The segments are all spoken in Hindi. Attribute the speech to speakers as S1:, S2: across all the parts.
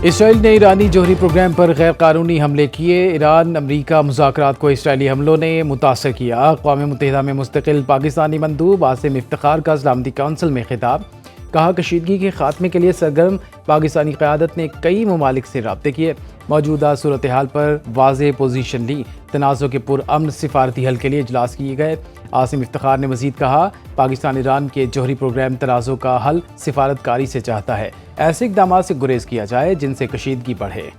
S1: इसराइल ने ईरानी जोहरी प्रोग्राम पर गैर कानूनी हमले किए। ईरान अमरीका मुज़ाकरात को इसराइली हमलों ने मुतासर किया। अक़वाम मुत्तहिदा में मुस्तकिल पाकिस्तानी मंदूब आसिम इफ्तिखार का सलामती कौंसिल में खिताब। कहा, कशीदगी के खात्मे के लिए सरगर्म पाकिस्तानी क़यादत ने कई ममालिक से राब्ते किए। मौजूदा सूरत हाल पर वाज़ेह पोजीशन ली। तनाज़ुर के पुरअमन सिफारती हल के लिए इजलास किए गए। आसिम इफ्तिखार ने मज़ीद कहा, पाकिस्तान ईरान के जोहरी प्रोग्राम तनाज़ुर का हल सिफारतकारी से चाहता है। ऐसे इक़दामात से गुरेज किया जाए जिनसे कशीदगी बढ़े।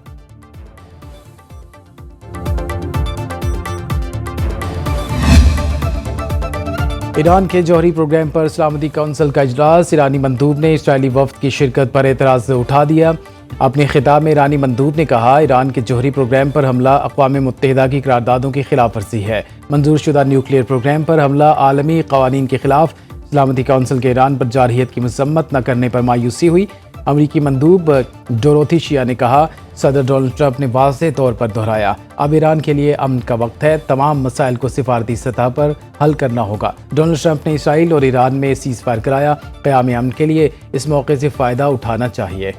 S1: ईरान के जौहरी प्रोग्राम पर सलामती कौंसिल का इजलास। ईरानी मंदूब ने इसराइली वफ्द की शिरकत पर एतराज़ उठा दिया। अपने खिताब में ईरानी मंदूब ने कहा, ईरान के जौहरी प्रोग्राम पर हमला अक़वाम मुत्तहिदा की करारदादों की खिलाफ वर्जी है। मंजूर शुदा न्यूक्लियर प्रोग्राम पर हमला आलमी क़वानीन के खिलाफ। सलामती कौंसिल के ईरान पर जारहियत की मज़म्मत न करने पर मायूसी हुई। अमरीकी मंदूब डोरोथी शिया ने कहा, सदर डोनाल्ड ट्रंप ने वाज़ेह तौर पर दोहराया, अब ईरान के लिए अमन का वक्त है। तमाम मसाइल को सिफारती सतह पर हल करना होगा। डोनाल्ड ट्रंप ने इसराइल और ईरान में सीज़ फायर कराया। क़याम अमन के लिए इस मौके से फ़ायदा उठाना चाहिए।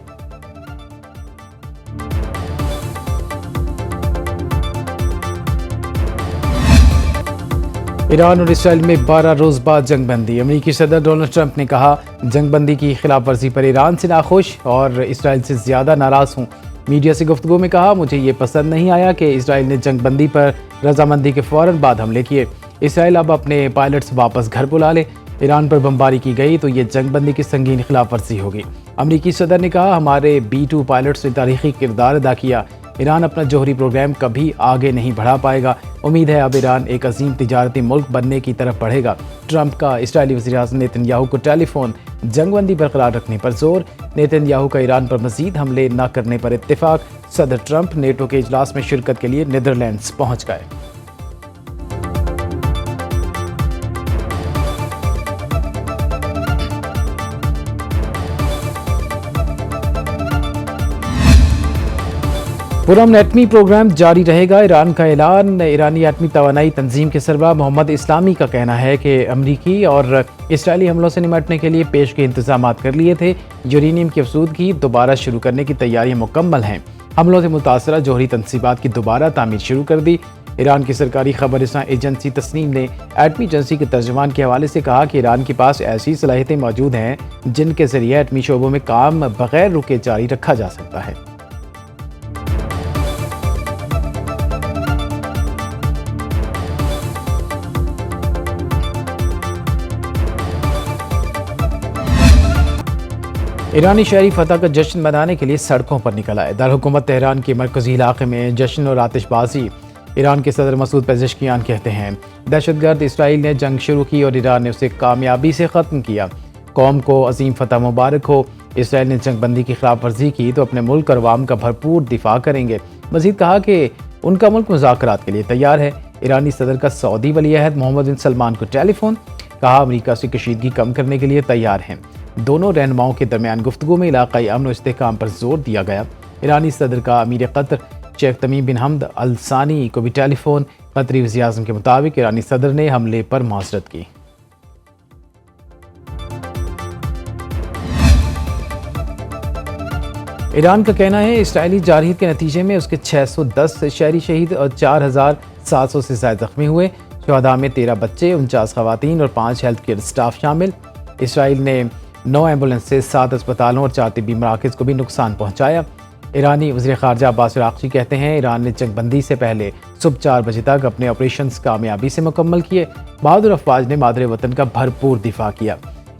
S1: ईरान और इसराइल में 12 रोज़ बाद जंगबंदी। अमेरिकी सदर डोनाल्ड ट्रंप ने कहा, जंगबंदी की खिलाफ वर्जी पर ईरान से नाखुश और इसराइल से ज़्यादा नाराज़ हूँ। मीडिया से गुफ्तगू में कहा, मुझे ये पसंद नहीं आया कि इसराइल ने जंगबंदी पर रजामंदी के फ़ौरन बाद हमले किए। इसराइल अब अपने पायलट्स वापस घर बुला ले। ईरान पर बमबारी की गई तो ये जंगबंदी की संगीन खिलाफ वर्जी होगी। अमेरिकी सदर ने कहा, हमारे B-2 पायलट्स ने तारीखी किरदार अदा किया। ईरान अपना जोहरी प्रोग्राम कभी आगे नहीं बढ़ा पाएगा। उम्मीद है अब ईरान एक अजीम तिजारती मुल्क बनने की तरफ बढ़ेगा। ट्रंप का इस्राइली वज़ीर-ए-आज़म नेतन्याहू को टेलीफोन। जंगबंदी बरकरार रखने पर जोर। नेतन्याहू का ईरान पर मज़ीद हमले न करने पर इत्तेफाक। सदर ट्रंप नेटो के इजलास में शिरकत के लिए नीदरलैंड्स पहुँच गए। पुरअमन एटमी प्रोग्राम जारी रहेगा। ईरान का ऐलान। ईरानी एटमी तवानाई तंजीम के सरबराह मोहम्मद इस्लामी का कहना है कि अमरीकी और इसराइली हमलों से निपटने के लिए पेश के इंतजाम कर लिए थे। यूरेनियम की अफसूदगी दोबारा शुरू करने की तैयारियां मुकम्मल हैं। हमलों से मुतासरा जोहरी तनसीबात की दोबारा तामीर शुरू कर दी। ईरान की सरकारी खबररसां एजेंसी तस्नीम ने एटमी एजेंसी के तर्जुमान के हवाले से कहा कि ईरान के पास ऐसी सलाहियतें मौजूद हैं जिनके जरिए एटमी शोबों में काम बगैर रुके जारी रखा जा सकता है। ईरानी शहरी फतह का जश्न मनाने के लिए सड़कों पर निकल आए। दारहुकूमत तेहरान के मरकजी इलाके में जश्न और आतिशबाजी। ईरान के सदर मसूद पेज़ेश्कियान कहते हैं, दहशतगर्द इसराइल ने जंग शुरू की और ईरान ने उसे कामयाबी से ख़त्म किया। कौम को अजीम फतह मुबारक हो। इसराइल ने जंगबंदी की खिलाफ वर्जी की तो अपने मुल्क और अवाम का भरपूर दिफा करेंगे। मजीद कहा कि उनका मुल्क मुज़ाकरात के लिए तैयार है। ईरानी सदर का सऊदी वली-ए-अहद मोहम्मद बिन सलमान को टेलीफोन। कहा, अमरीका से कशीदगी कम करने के लिए तैयार हैं। दोनों रहनुमाओं के दरमियान गुफ्तगू में इलाकाई अमन और इस्तेहकाम पर जोर दिया गया। ईरानी सदर का अमीर कतर शेख तमीम बिन हमद अल सानी को भी टेलीफोन। कतरी वज़ीर-ए-आज़म के मुताबिक ईरानी सदर ने हमले पर माज़रत की। ईरान का कहना है, इसराइली जारहियत के नतीजे में उसके 610 शहरी शहीद और 4700 से ज़्यादा जख्मी हुए। शहदा में 13 बच्चे, 49 खवातीन और 5 हेल्थ केयर स्टाफ शामिल। इसराइल ने 9 एम्बुलेंस से 7 अस्पतालों और 4 तिब्बी मराकज़ को भी नुकसान पहुँचाया। ईरानी वज़ीर ख़ारजा अब्बास अराग़ची कहते हैं, ईरान ने जंगबंदी से पहले सुबह 4 बजे तक अपने ऑपरेशंस कामयाबी से मुकम्मल किए। बहादुर अफ़वाज ने मादरे वतन का भरपूर दिफा किया।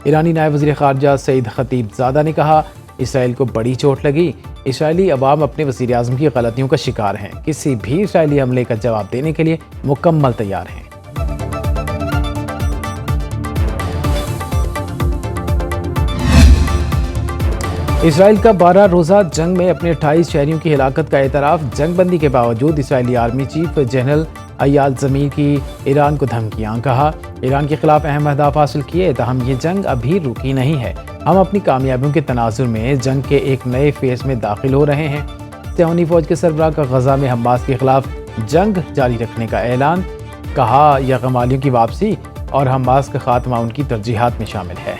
S1: ईरानी नायब वज़ीर ख़ारजा सईद खतीबज़ादा ने कहा, इसराइल को बड़ी चोट लगी। इसराइली अवाम अपने वज़ीर-ए-आज़म की गलतियों का शिकार हैं। किसी भी इसराइली हमले का जवाब देने के लिए मुकम्मल तैयार हैं। इसराइल का 12 रोज़ा जंग में अपने 28 शहरियों की हिलाकत का एतराफ़। जंगबंदी के बावजूद इसराइली आर्मी चीफ जनरल अय्याल ज़मीर की ईरान को धमकियाँ। कहा, ईरान के खिलाफ अहम अहदाफ हासिल किए ताहम ये जंग अभी रुकी नहीं है। हम अपनी कामयाबियों के तनाजुर में जंग के एक नए फेज़ में दाखिल हो रहे हैं। सियोनी फ़ौज के सरबराह का गज़ा में हमास के खिलाफ जंग जारी रखने का ऐलान। कहा, यह गमालियों की वापसी और हमास का खात्मा उनकी तरजीहात में शामिल है।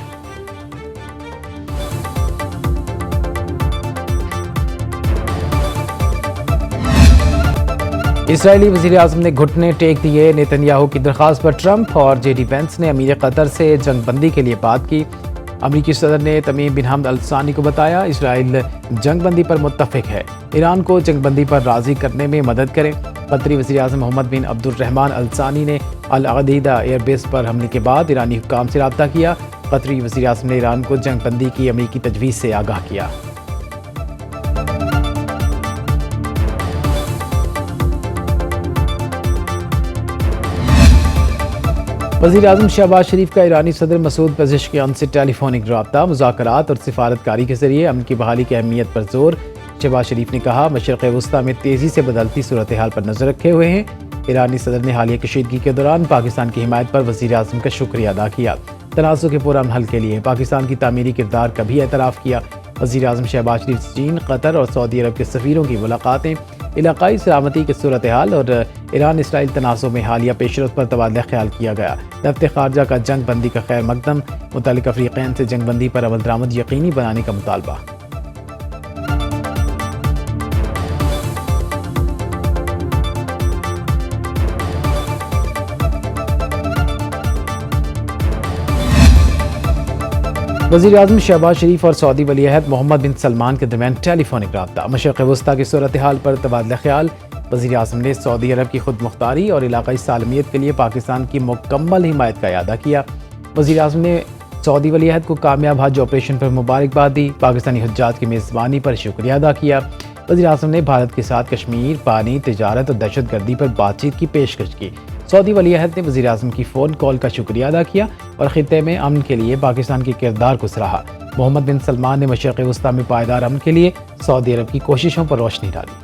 S1: इसराइली वज़ीर-ए-आज़म ने घुटने टेक दिए नेतन्याहू की दरख्वास्त पर ट्रंप और जेडी वेंस ने अमीर कतर से जंगबंदी के लिए बात की। अमरीकी सदर ने तमीम बिन हमद अल सानी को बताया इसराइल जंगबंदी पर मुत्तफिक है, ईरान को जंगबंदी पर राज़ी करने में मदद करें। कतरी वज़ीर-ए-आज़म मोहम्मद बिन अब्दुर्रहमान अल सानी ने अल अदीदा एयरबेस पर हमले के बाद ईरानी हुक्काम से रब्ता किया। कतरी वज़ीर-ए-आज़म ने ईरान को जंगबंदी की अमरीकी तजवीज़ से आगाह किया। वज़ीर-ए-आज़म शहबाज शरीफ का ईरानी सदर मसूद पेज़ेश्कियान से टेलीफोनिक रब्ता, मुज़ाकरात और सिफारतकारी के जरिए अमन की बहाली की अहमियत पर जोर। शहबाज शरीफ ने कहा मशरिक़ वस्ता में तेज़ी से बदलती सूरत हाल पर नज़र रखे हुए हैं। ईरानी सदर ने हालिया कशीदगी के दौरान पाकिस्तान की हिमायत पर वज़ीर-ए-आज़म का शुक्रिया अदा किया। तनाज़ुर के पुरअमन हल के लिए पाकिस्तान की तामीरी किरदार का भी एतराफ़ किया। वज़ीर-ए-आज़म शहबाज शरीफ चीन, कतर और सऊदी अरब के सफ़ीरों की मुलाकातें, इलाकाई सलामती की सूरत हाल और ईरान इसराइल तनाज़ुर में हालिया पेशरफ्त पर तबादला ख्याल किया गया। दफ्तर ख़ारजा का जंग बंदी का खैर मकदम, मुतल्लिक़ अफ़रीक़ैन से जंग बंदी पर अमल दरामद यकीनी बनाने का मुतालबा। वज़ीर-ए-आज़म शहबाज शरीफ और सऊदी वली-ए-अहद मोहम्मद बिन सलमान के दरमियान टेलीफोनिक रब्ता, मशरिक़ वस्ता की सूरत हाल पर तबादला ख्याल। वज़ीर-ए-आज़म ने सऊदी अरब की खुद मुख्तारी और इलाकाई सालमियत के लिए पाकिस्तान की मुकम्मल हिमायत का इआदा किया। वज़ीर-ए-आज़म ने सऊदी वली-ए-अहद को कामयाब हज ऑपरेशन पर मुबारकबाद दी, पाकिस्तानी हुज्जाज की मेज़बानी पर शुक्रिया अदा किया। वज़ीर-ए-आज़म ने भारत के साथ कश्मीर, पानी, तिजारत और दहशतगर्दी पर बातचीत की पेशकश की। सऊदी वली-ए-अहद ने वज़ीर-ए-आज़म की फ़ोन कॉल का शुक्रिया अदा किया और ख़ित्ते में अमन के लिए पाकिस्तान के किरदार को सराहा। मोहम्मद बिन सलमान ने मशरिक़ वस्ता में पायदार अमन के लिए सऊदी अरब की कोशिशों पर रोशनी डाली।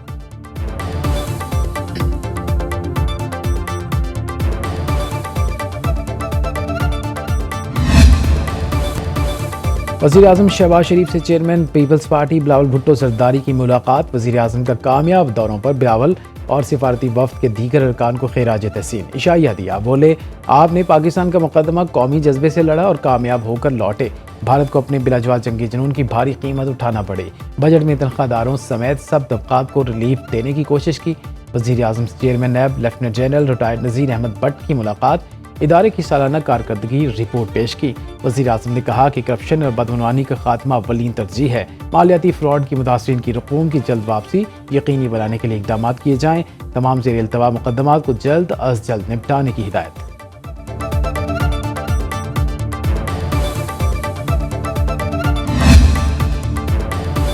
S1: वज़ीर-ए-आज़म शहबाज शरीफ से chairman Peoples Party Bilawal Bhutto Zardari की मुलाकात। वज़ीर-ए-आज़म का कामयाब दौरों पर बिलावल और सिफारती वफ़द के दीगर अरकान को खैराज तहसीन इशाइया दिया। बोले आपने पाकिस्तान का मुकदमा कौमी जज्बे से लड़ा और कामयाब होकर लौटे। भारत को अपने बिलाजवाल जंगी जुनून की भारी कीमत उठाना पड़ी। बजट में तनख्वाहदारों समेत सब तबकात को रिलीफ देने की कोशिश की। वज़ीर-ए-आज़म से चेयरमैन नैब लेफ्टिनेंट जनरल रिटायर्ड नज़ीर अहमद भट्ट की मुलाकात, इदारे की सालाना कारकर्दगी रिपोर्ट पेश की। वज़ीर-ए-आज़म ने कहा कि करप्शन और बदगुमानी का खात्मा अव्वलीन तरजीह है। मालियाती फ्रॉड की मुतासरीन की रकूम की जल्द वापसी यकीनी बनाने के लिए इक़दाम किए जाएँ। तमाम ज़ेर इल्तवा मुकदमात को जल्द अज जल्द निपटाने की हिदायत।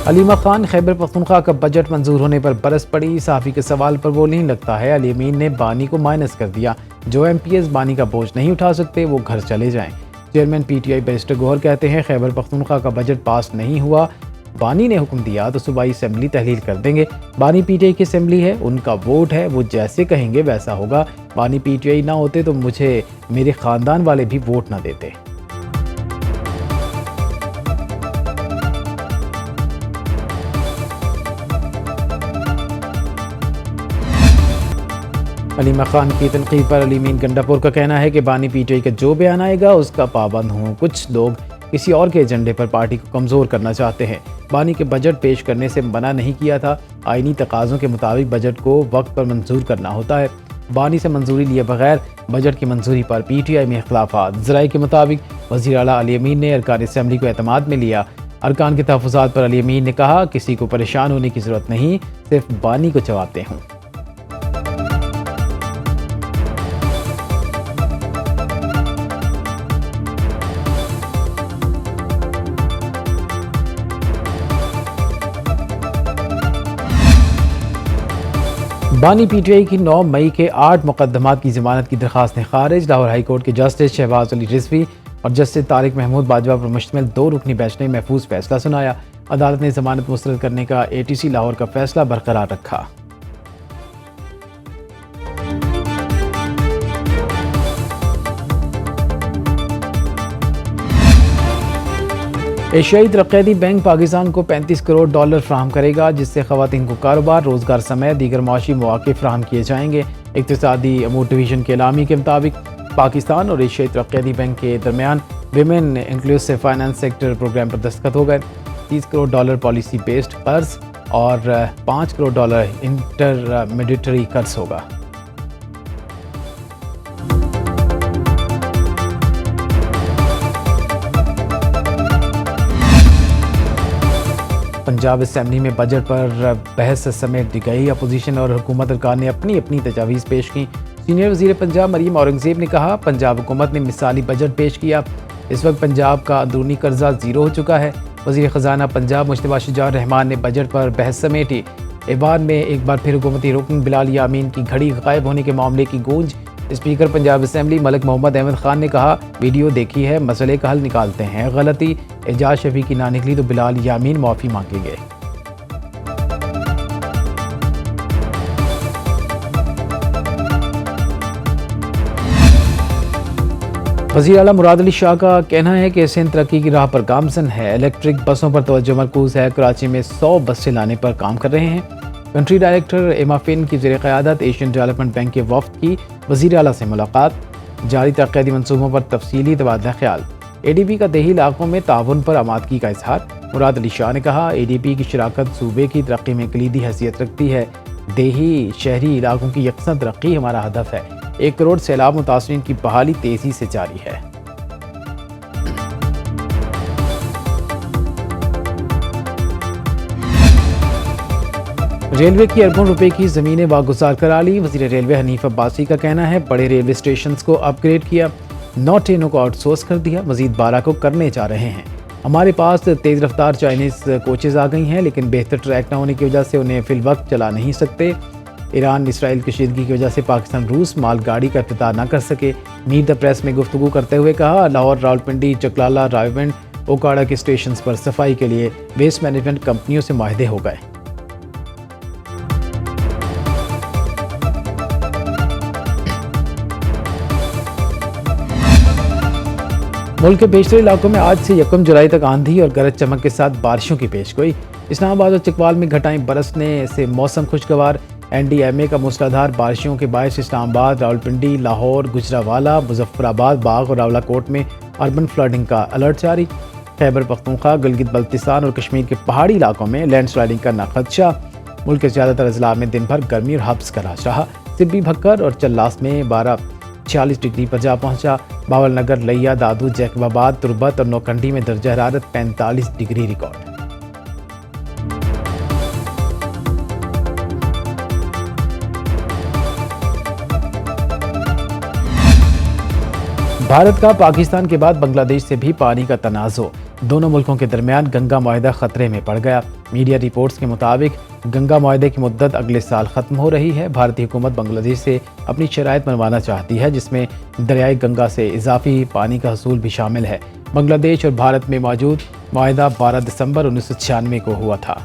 S1: अलीमा खान खैबर पख्तूनख्वा का बजट मंजूर होने पर बरस पड़ी। सहाफ़ी के सवाल पर बोली लगता है अली अमीन ने बानी को माइनस कर दिया, जो MPs बानी का बोझ नहीं उठा सकते वो घर चले जाएं। चेयरमैन PTI बैरिस्टर गौहर कहते हैं खैबर पख्तूनख्वा का बजट पास नहीं हुआ, बानी ने हुक्म दिया तो सूबाई असेंबली तहलील कर देंगे। बानी PTI की असेंबली है, उनका वोट है, वो जैसे कहेंगे वैसा होगा। बानी PTI ना होते तो मुझे मेरे ख़ानदान वाले भी वोट ना देते। अलीमा खान की तनकीद पर अली अमीन गंडापुर का कहना है कि बानी PTI का जो बयान आएगा उसका पाबंद हूँ। कुछ लोग किसी और के एजेंडे पर पार्टी को कमज़ोर करना चाहते हैं। बानी के बजट पेश करने से मना नहीं किया था। आईनी तकाज़ों के मुताबिक बजट को वक्त पर मंजूर करना होता है। बानी से मंजूरी लिए बगैर बजट की मंजूरी पर PTI में इख्लाफात। ज़राए के मुताबिक वज़ीर आला अली अमीन ने अरकान असेंबली को एतमाद में लिया। अरकान के तहफ़्फ़ुज़ात पर अली अमीन ने कहा किसी को परेशान होने की ज़रूरत नहीं, सिर्फ बानी को जवाब दें हूँ। बानी PTI की 9 मई के 8 मुकदमात की ज़मानत की दरख्वास्तें खारिज। लाहौर हाई कोर्ट के जस्टिस शहबाज अली रिजवी और जस्टिस तारिक महमूद बाजवा पर मुश्तमिल 2 रुकनी बेंच ने महफूज फैसला सुनाया। अदालत ने ज़मानत मुस्तरद करने का ATC लाहौर का फैसला बरकरार रखा। एशियाई तरक्याती बैंक पाकिस्तान को $35 करोड़ फ्राहम करेगा, जिससे ख़वातीन को कारोबार, रोज़गार समेत दीगर माशी मौक़े फ्राहम किए जाएंगे। इक़्तिसादी अमूर डिवीज़न के एलामी के मुताबिक पाकिस्तान और एशियाई तरक्याती बैंक के दरमियान women inclusive finance sector programme पर दस्तखत हो गए। $30 करोड़ पॉलिसी बेस्ड कर्ज और $5 करोड़ इंटरमीडिएटरी कर्ज होगा। पंजाब असेंबली में बजट पर बहस समेट गई। अपोजिशन और हुकूमत सरकार ने अपनी अपनी तजावीज़ पेश की। सीनियर वज़ीर पंजाब मरीम औरंगज़ेब ने कहा, पंजाब हुकूमत ने मिसाली बजट पेश किया। इस वक्त पंजाब का अंदरूनी कर्जा ज़ीरो हो चुका है। वज़ीर ख़जाना पंजाब मुश्तबा शुजाउर रहमान ने बजट पर बहस समेटी। ऐवान में एक बार फिर हुकूमती रुकन बिलाल यामीन की घड़ी गायब होने के मामले की गूंज। स्पीकर पंजाब असेंबली मलिक मोहम्मद अहमद खान ने कहा, वीडियो देखी है, मसले का हल निकालते हैं। गलती एजाज शफी की ना निकली तो बिलाल यामीन माफ़ी मांगेंगे। वज़ीर आला मुराद अली शाह का कहना है कि सिंध तरक्की की राह पर गामजन है। इलेक्ट्रिक बसों पर तवज्जो मरकूज है। कराची में 100 बसें लाने पर काम कर रहे हैं। कंट्री डायरेक्टर एमाफिन की ज़ेर क़यादत एशियन डेवलपमेंट बैंक के वफ़द की वज़ीर आला से मुलाकात। जारी तरक्याती मनसूबों पर तफसीली तबादला ख्याल। ADB का देही इलाकों में ताउन पर आमादगी का इजहार। मुराद अली शाह ने कहा, ADB की शराकत सूबे की तरक्की में कलीदी हैसियत रखती है। देही शहरी इलाकों की यकसा तरक्की हमारा हदफ है। 1 करोड़ सैलाब मुतासरीन की बहाली तेजी से जारी है। रेलवे की अरबों रुपए की ज़मीनें वागुजार करा ली। वज़ीर रेलवे हनीफ अब्बासी का कहना है, बड़े रेलवे स्टेशन को अपग्रेड किया, 9 ट्रेनों को आउटसोर्स कर दिया, मज़ीद 12 को करने जा रहे हैं। हमारे पास तेज़ रफ्तार चाइनीज़ कोचेज़ आ गई हैं, लेकिन बेहतर ट्रैक न होने की वजह से उन्हें फिल वक्त चला नहीं सकते। ईरान इसराइल कशीदगी की वजह से पाकिस्तान रूस मालगाड़ी का इफ्तिताह न कर सके। मीट द प्रेस में गुफ्तगू करते हुए कहा, लाहौर, रावलपिंडी, चकलाला, रायवंड, ओकाड़ा के स्टेशन पर सफाई के लिए वेस्ट मैनेजमेंट कंपनियों से माहिदे हो गए। मुल्क के बेशतर इलाकों में आज से 1 जुलाई तक आंधी और गरज चमक के साथ बारिशों की पेशगोई। इस्लामाबाद और चकवाल में घटाएं बरसने से मौसम खुशगवार। NDMA का मूसलाधार बारिशों के बायस इस्लामाबाद, रावलपिंडी, लाहौर, गुजरावाला, मुजफ्फराबाद, बाग और रावलाकोट में अर्बन फ्लडिंग का अलर्ट जारी। खैबर पख्तूनख्वा, गिलगित बल्तिस्तान और कश्मीर के पहाड़ी इलाकों में लैंडस्लाइडिंग का न खदशा। मुल्क के ज़्यादातर अजला में दिन भर गर्मी और हब्स का राज रहा। सिब्बी, भक्कर और चल्लास में 40 डिग्री पर जा पहुंचा। बावलनगर, लैया, दादू, जैकबाबाद, तुरबत और नौकंडी में दर्जा हरारत 45 डिग्री रिकॉर्ड। भारत का पाकिस्तान के बाद बांग्लादेश से भी पानी का तनाज़ो। दोनों मुल्कों के दरमियान गंगा मुआहदा खतरे में पड़ गया। मीडिया रिपोर्ट्स के मुताबिक गंगा मुआहदे की मुद्दत अगले साल ख़त्म हो रही है। भारतीय हुकूमत बांग्लादेश से अपनी शराइत मनवाना चाहती है, जिसमें दरियाई गंगा से इजाफी पानी का हसूल भी शामिल है। बांग्लादेश और भारत में मौजूद मुआहदा 12 दिसंबर 1996 को हुआ था।